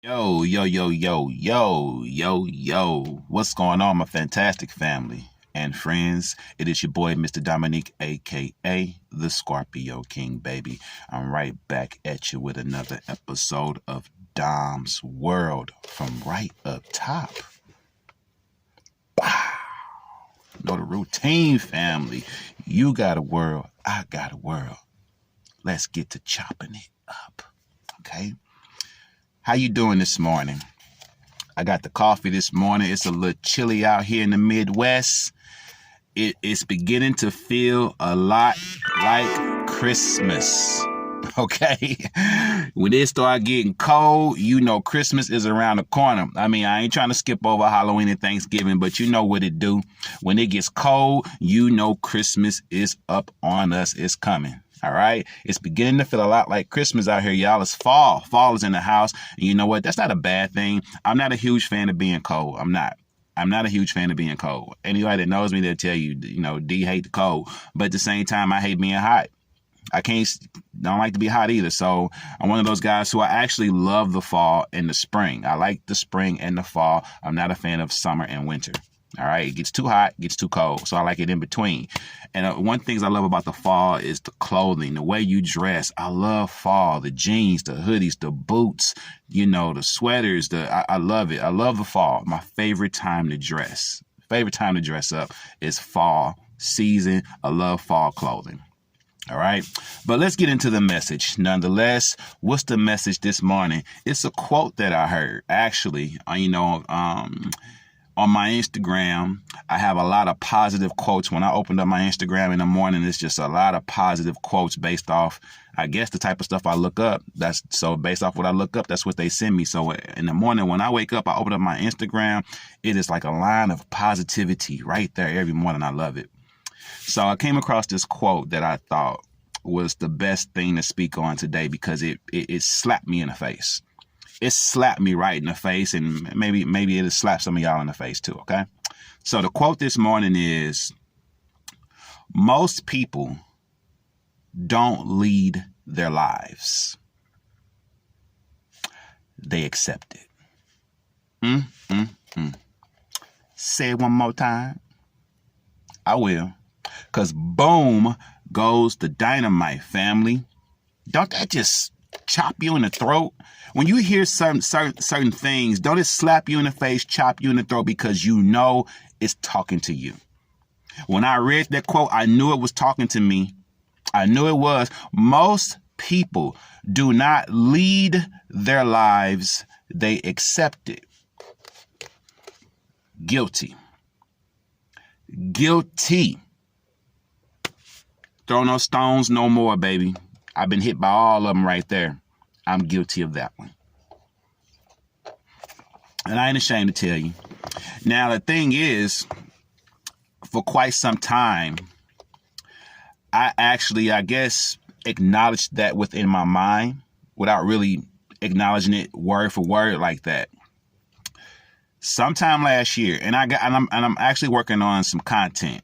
Yo, yo, yo, yo, yo, yo, yo. What's going on, my fantastic family and friends? It is your boy, Mr. Dominique, aka the Scorpio King, baby. I'm right back at you with another episode of Dom's World from right up top. Wow. Know the routine, family. You got a world, I got a world. Let's get to chopping it up, okay? How you doing this morning? I got the coffee this morning. It's a little chilly out here in the Midwest. It's beginning to feel a lot like Christmas. Okay? When it start getting cold, you know Christmas is around the corner. I mean, I ain't trying to skip over Halloween and Thanksgiving, but you know what it do. When it gets cold, you know Christmas is up on us. It's coming. All right. It's beginning to feel a lot like Christmas out here, y'all. It's fall. Fall is in the house. And you know what? That's not a bad thing. I'm not a huge fan of being cold. I'm not a huge fan of being cold. Anybody that knows me, they'll tell you, D hate the cold. But at the same time, I hate being hot. Don't like to be hot either. So I'm one of those guys who I actually love the fall and the spring. I like the spring and the fall. I'm not a fan of summer and winter. All right. It gets too hot, gets too cold. So I like it in between. And one thing I love about the fall is the clothing, the way you dress. I love fall, the jeans, the hoodies, the boots, the sweaters. I love it. I love the fall. My favorite time to dress. Favorite time to dress up is fall season. I love fall clothing. All right. But let's get into the message. Nonetheless, what's the message this morning? It's a quote that I heard. Actually, on my Instagram, I have a lot of positive quotes. When I opened up my Instagram in the morning, it's just a lot of positive quotes based off, I guess, the type of stuff I look up. Based off what I look up, that's what they send me. So in the morning when I wake up, I open up my Instagram. It is like a line of positivity right there every morning. I love it. So I came across this quote that I thought was the best thing to speak on today because it slapped me in the face. It slapped me right in the face, and maybe it'll slap some of y'all in the face too, okay? So the quote this morning is, most people don't lead their lives. They accept it. Say it one more time. I will. Because boom goes the dynamite, family. Don't that just chop you in the throat? When you hear certain things, don't it slap you in the face, chop you in the throat because you know it's talking to you? When I read that quote, I knew it was talking to me. I knew it was. Most people do not lead their lives. They accept it. Guilty. Guilty. Throw no stones no more, baby. I've been hit by all of them right there. I'm guilty of that one. And I ain't ashamed to tell you. Now, the thing is, for quite some time, I actually, I guess, acknowledged that within my mind without really acknowledging it word for word like that. Sometime last year, and I'm actually working on some content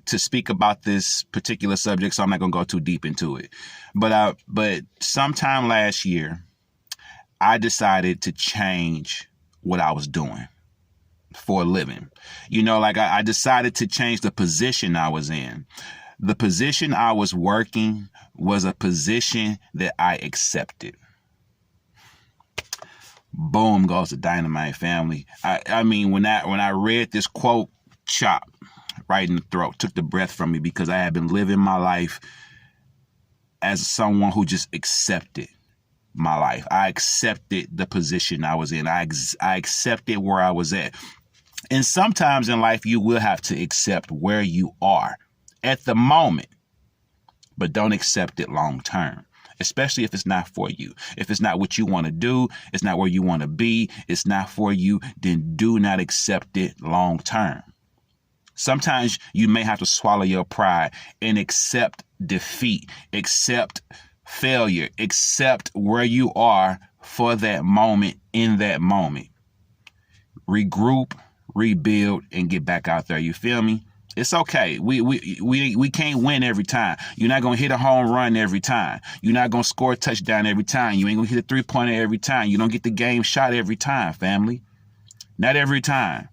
to speak about this particular subject, so I'm not gonna go too deep into it. But sometime last year, I decided to change what I was doing for a living. I decided to change the position I was in. The position I was working was a position that I accepted. Boom goes the dynamite, family. I mean, when I read this quote, chop right in the throat, took the breath from me because I had been living my life as someone who just accepted my life. I accepted the position I was in. I accepted where I was at. And sometimes in life, you will have to accept where you are at the moment, but don't accept it long term, especially if it's not for you. If it's not what you want to do, it's not where you want to be, it's not for you, then do not accept it long term. Sometimes you may have to swallow your pride and accept defeat, accept failure, accept where you are for that moment, in that moment. Regroup, rebuild, and get back out there. You feel me? It's okay. We can't win every time. You're not gonna hit a home run every time. You're not gonna score a touchdown every time. You ain't gonna hit a 3-pointer every time. You don't get the game shot every time, family. Not every time.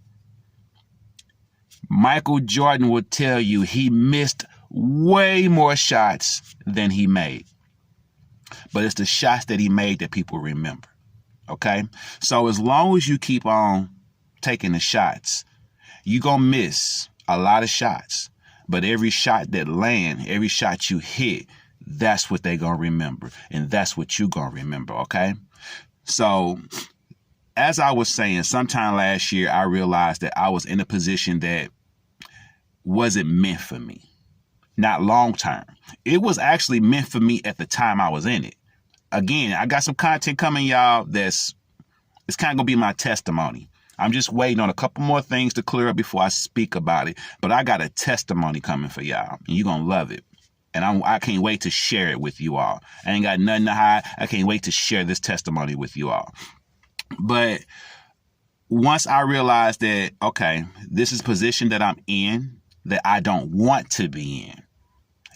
Michael Jordan will tell you he missed way more shots than he made. But it's the shots that he made that people remember. Okay? So as long as you keep on taking the shots, you're gonna miss a lot of shots. But every shot that land, every shot you hit, that's what they're gonna remember. And that's what you're gonna remember, okay? So as I was saying, sometime last year, I realized that I was in a position that wasn't meant for me. Not long term. It was actually meant for me at the time I was in it. Again, I got some content coming, y'all, it's kind of gonna be my testimony. I'm just waiting on a couple more things to clear up before I speak about it. But I got a testimony coming for y'all, and you're gonna love it. And I can't wait to share it with you all. I ain't got nothing to hide. I can't wait to share this testimony with you all. But once I realized that, okay, this is a position that I'm in that I don't want to be in,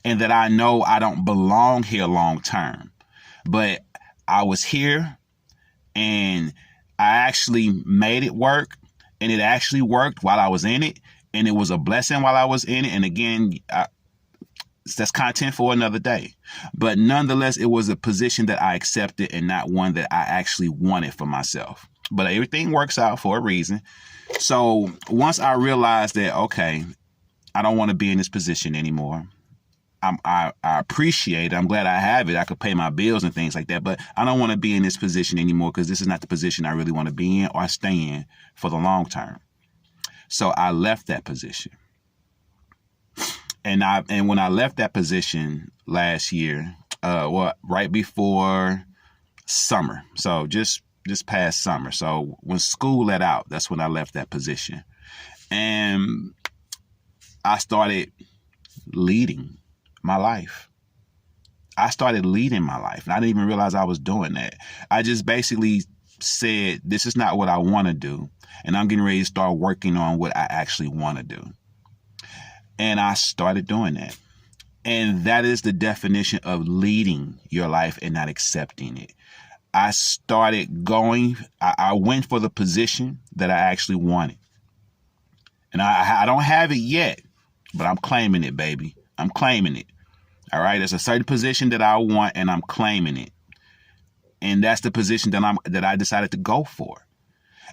and that I know I don't belong here long term, but I was here and I actually made it work, and it actually worked while I was in it, and it was a blessing while I was in it. And again, that's content for another day. But nonetheless, it was a position that I accepted and not one that I actually wanted for myself. But everything works out for a reason. So once I realized that, okay, I don't want to be in this position anymore. I appreciate it. I'm glad I have it. I could pay my bills and things like that. But I don't want to be in this position anymore because this is not the position I really want to be in or stay in for the long term. So I left that position. And when I left that position last year, right before summer. So just past summer. So when school let out, that's when I left that position. And I started leading my life. I started leading my life. And I didn't even realize I was doing that. I just basically said, this is not what I want to do. And I'm getting ready to start working on what I actually want to do. And I started doing that. And that is the definition of leading your life and not accepting it. I started going, I went for the position that I actually wanted. And I don't have it yet, but I'm claiming it, baby. I'm claiming it. All right. There's a certain position that I want, and I'm claiming it. And that's the position that I decided to go for.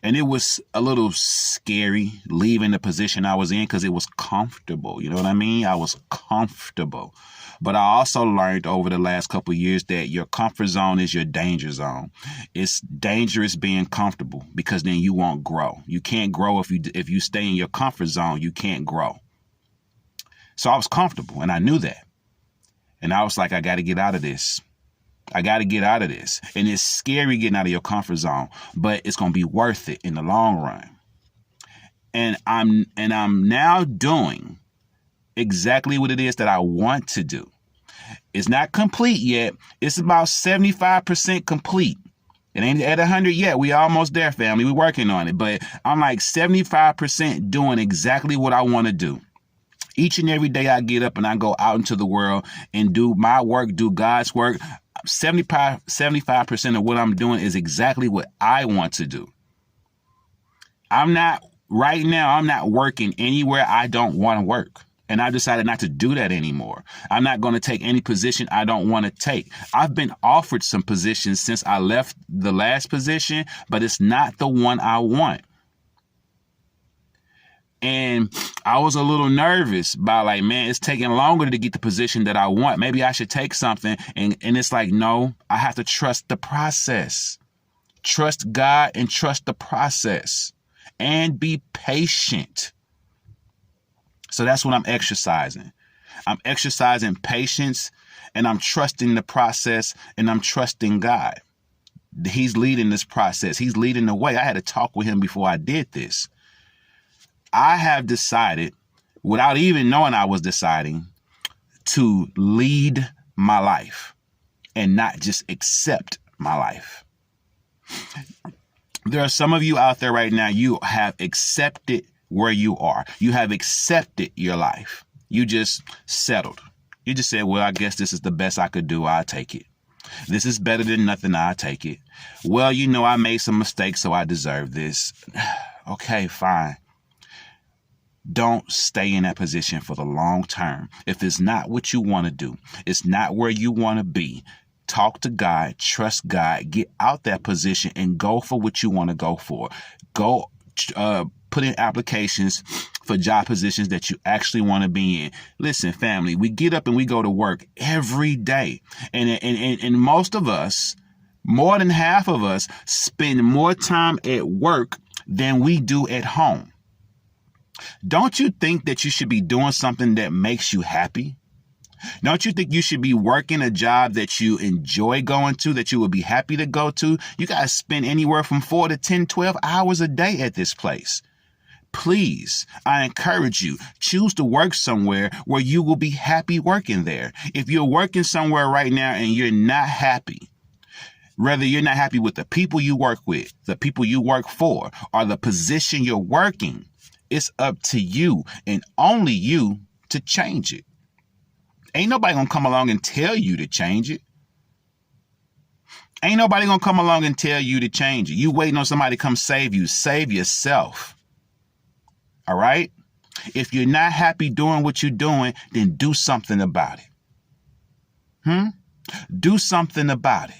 And it was a little scary leaving the position I was in because it was comfortable. You know what I mean? I was comfortable. But I also learned over the last couple of years that your comfort zone is your danger zone. It's dangerous being comfortable because then you won't grow. You can't grow if you stay in your comfort zone. You can't grow. So I was comfortable, and I knew that. And I was like, I got to get out of this. I got to get out of this. And it's scary getting out of your comfort zone, but it's going to be worth it in the long run. And I'm now doing exactly what it is that I want to do. It's not complete yet. It's about 75% complete. It ain't at 100 yet. We almost there, family. We're working on it. But I'm like 75% doing exactly what I want to do. Each and every day I get up and I go out into the world and do my work, do God's work. 75% of what I'm doing is exactly what I want to do. Right now, I'm not working anywhere I don't want to work. And I decided not to do that anymore. I'm not going to take any position I don't want to take. I've been offered some positions since I left the last position, but it's not the one I want. And I was a little nervous about like, man, it's taking longer to get the position that I want. Maybe I should take something. And it's like, no, I have to trust the process. Trust God and trust the process. And be patient. So that's what I'm exercising. I'm exercising patience, and I'm trusting the process, and I'm trusting God. He's leading this process. He's leading the way. I had to talk with him before I did this. I have decided, without even knowing I was deciding, to lead my life and not just accept my life. There are some of you out there right now, you have accepted where you are. You have accepted your life. You just settled. You just said, well, I guess this is the best I could do. I'll take it. This is better than nothing. I'll take it. Well, I made some mistakes, so I deserve this. Okay, fine. Don't stay in that position for the long term. If it's not what you want to do, it's not where you want to be, talk to God, trust God, get out that position and go for what you want to go for. Go put in applications for job positions that you actually want to be in. Listen, family, we get up and we go to work every day. And most of us, more than half of us, spend more time at work than we do at home. Don't you think that you should be doing something that makes you happy? Don't you think you should be working a job that you enjoy going to, that you would be happy to go to? You got to spend anywhere from 4 to 10, 12 hours a day at this place. Please, I encourage you, choose to work somewhere where you will be happy working there. If you're working somewhere right now and you're not happy, whether you're not happy with the people you work with, the people you work for, or the position you're working, it's up to you and only you to change it. Ain't nobody gonna come along and tell you to change it. Ain't nobody gonna come along and tell you to change it. You waiting on somebody to come save you. Save yourself. All right? If you're not happy doing what you're doing, then do something about it. Do something about it.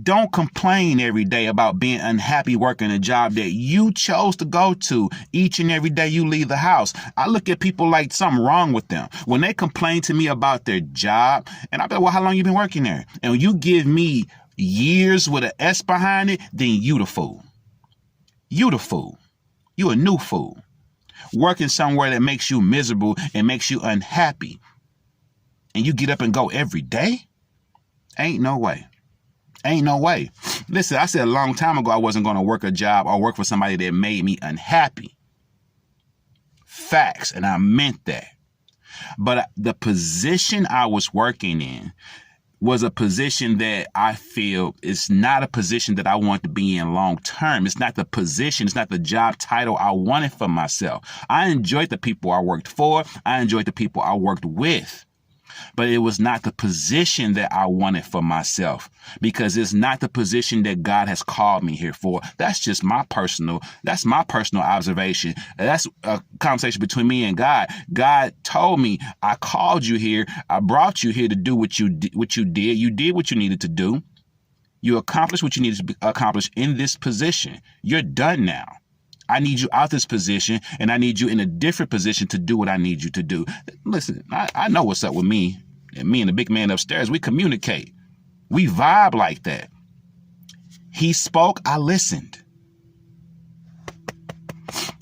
Don't complain every day about being unhappy working a job that you chose to go to each and every day you leave the house. I look at people like something wrong with them. When they complain to me about their job, and I be like, well, how long you been working there? And when you give me years with an S behind it, then you the fool. You the fool. You a new fool. Working somewhere that makes you miserable and makes you unhappy. And you get up and go every day? Ain't no way. Ain't no way. Listen, I said a long time ago I wasn't going to work a job or work for somebody that made me unhappy. Facts, and I meant that. But the position I was working in was a position that I feel is not a position that I want to be in long term. It's not the position, it's not the job title I wanted for myself. I enjoyed the people I worked for. I enjoyed the people I worked with. But it was not the position that I wanted for myself, because it's not the position that God has called me here for. That's my personal observation. That's a conversation between me and God. God told me, I called you here. I brought you here to do what you did. You did what you needed to do. You accomplished what you needed to accomplish in this position. You're done now. I need you out this position, and I need you in a different position to do what I need you to do. Listen, I know what's up with me. And me and the big man upstairs, we communicate. We vibe like that. He spoke, I listened.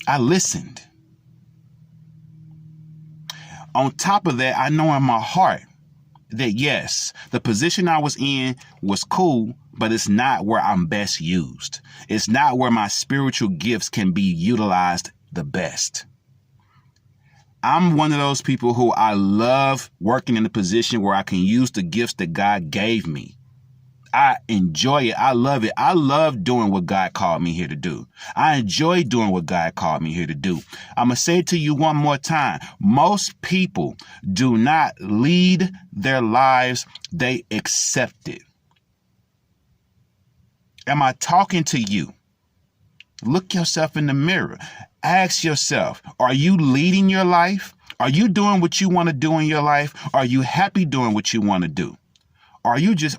I listened. On top of that, I know in my heart that yes, the position I was in was cool, but it's not where I'm best used. It's not where my spiritual gifts can be utilized the best. I'm one of those people who I love working in a position where I can use the gifts that God gave me. I enjoy it. I love it. I love doing what God called me here to do. I enjoy doing what God called me here to do. I'm going to say it to you one more time. Most people do not lead their lives. They accept it. Am I talking to you? Look yourself in the mirror. Ask yourself, are you leading your life? Are you doing what you want to do in your life? Are you happy doing what you want to do? Are you just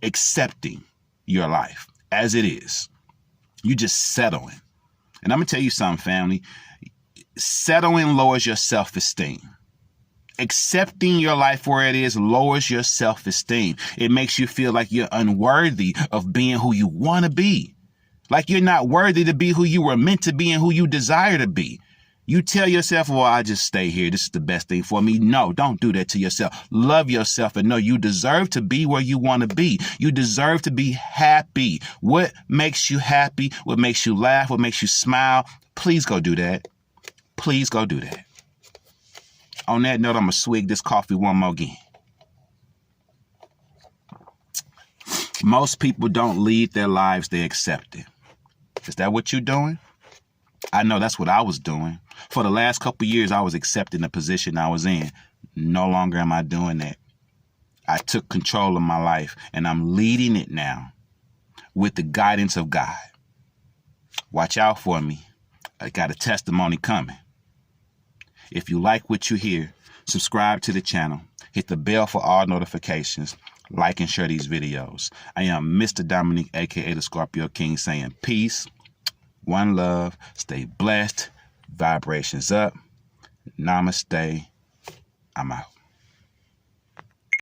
accepting your life as it is? You just settling. And I'm going to tell you something, family. Settling lowers your self-esteem. Accepting your life where it is lowers your self-esteem. It makes you feel like you're unworthy of being who you want to be. Like you're not worthy to be who you were meant to be and who you desire to be. You tell yourself, well, I just stay here. This is the best thing for me. No, don't do that to yourself. Love yourself and know you deserve to be where you want to be. You deserve to be happy. What makes you happy? What makes you laugh? What makes you smile? Please go do that. Please go do that. On that note, I'm going to swig this coffee one more again. Most people don't lead their lives, they accept it. Is that what you're doing? I know that's what I was doing. For the last couple of years, I was accepting the position I was in. No longer am I doing that. I took control of my life, and I'm leading it now with the guidance of God. Watch out for me. I got a testimony coming. If you like what you hear, subscribe to the channel. Hit the bell for all notifications. Like and share these videos. I am Mr. Dominique, a.k.a. the Scorpio King, saying peace, one love, stay blessed, vibrations up. Namaste. I'm out.